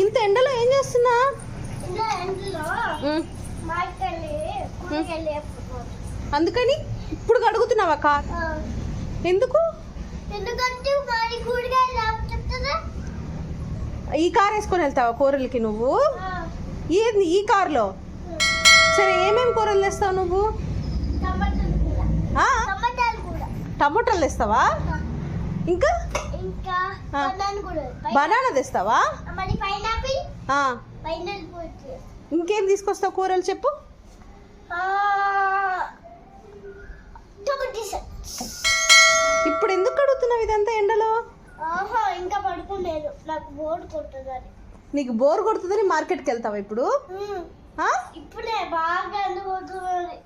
ఇంత ఎండలో ఏం చేస్తున్నా? అందుకని ఇప్పుడు కడుగుతున్నావా కార్? ఎందుకు? ఈ కార్ వేసుకొని వెళ్తావా కూరలకి నువ్వు? ఏంది ఈ కార్లో? సరే ఏమేమి కూరలు తెస్తావు నువ్వు? టమోటాలు తెస్తావా? ఇంకా బనానా తెస్తావా? ఇంకేం తీసుకొస్తావు కూరలు చెప్పు? ఇప్పుడు ఎందుకు కడుగుతున్నావు ఇదంతా ఎండలో? ఇంకా పడుకోలేదు, నాకు బోర్ కొడుతుందని. నీకు బోర్ కొడుతుందని మార్కెట్కి వెళ్తావా ఇప్పుడు? ఇప్పుడే బాగా ఎండిపోతుంది.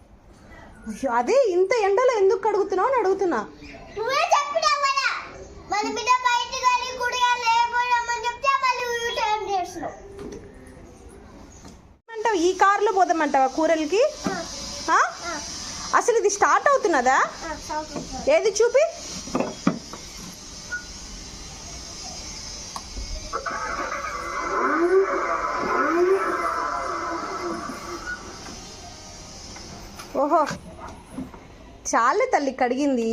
అదే ఇంత ఎండలో ఎందుకు కడుగుతున్నావు అని అడుగుతున్నా. నువ్వే చెప్పినావు కదా మన బిడ్డ బయటికి వెళ్ళి కుడిగా లేకపోయామని చెప్తే మళ్ళీ టైం చేస్తున్నావు. అంటావు ఈ కార్లో పోదామంటావా కూరలకి? అసలు ఇది స్టార్ట్ అవుతున్నదా? ఏది చూపి. ఓహో చాలే తల్లి కడిగింది.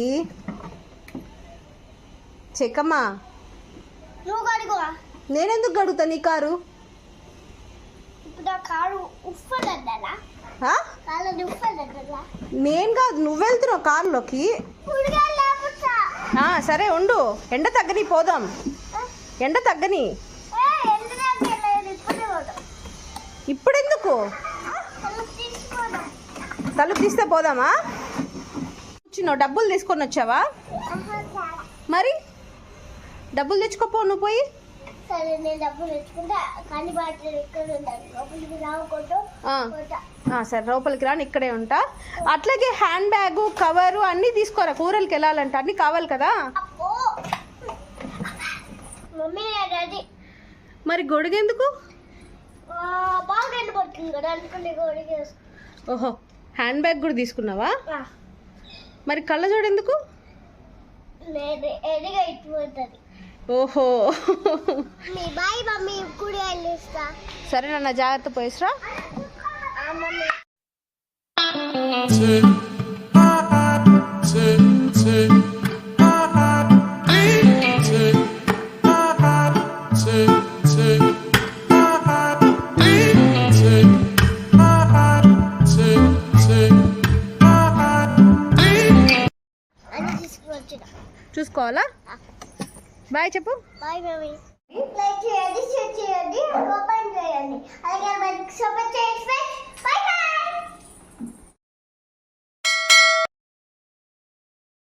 చెక్కమ్మా నువ్వు కడుగువా? నేనెందుకు కడుగుతా నీ కారు? ఇప్పుడు ఆ కారు ఉప్పదడ్డా? నేను కాదు, నువ్వు వెళ్తున్నావు కారులోకి. సరే ఉండు, ఎండ తగ్గని పోదాం. ఎండ తగ్గని. ఇప్పుడెందుకు? తలుపు తీస్తే పోదామా? వచ్చినావు డబ్బులు తీసుకొని వచ్చావా? మరి డబ్బులు తెచ్చుకోపో నువ్వు పోయి. సరే నేను డబ్బులు తెచ్చుకుంటా, కానీ బాటిల్ ఇక్కడ ఉండాలి, లోపలికి రావకూడదు. సరే లోపలికి రాని ఇక్కడే ఉంటా. అట్లాగే హ్యాండ్ బ్యాగు కవరు అన్నీ తీసుకోరా, కూరలకి వెళ్ళాలంటే అన్నీ కావాలి కదా. Mummy ready. మరి గొడుగెందుకు? బాగా ఎండిపోతుంది కదా, అందుకని గొడుగు. ఓహో హ్యాండ్ బ్యాగ్ కూడా తీసుకున్నావా? మరి కళ్ళజోడు ఎందుకు? ఎదిగా ఇచ్చిపోతుంది. ఓహో బాయ్ మమ్మీ, కూడా వెళ్ళిస్తా. సరే నాన్న జాగ్రత్త పోయిస్రా. చూసుకోవాలా? బాయ్ చెప్పు. Bye mummy. లైక్ చేయండి, షేర్ చేయండి, కామెంట్ చేయండి. అలాగే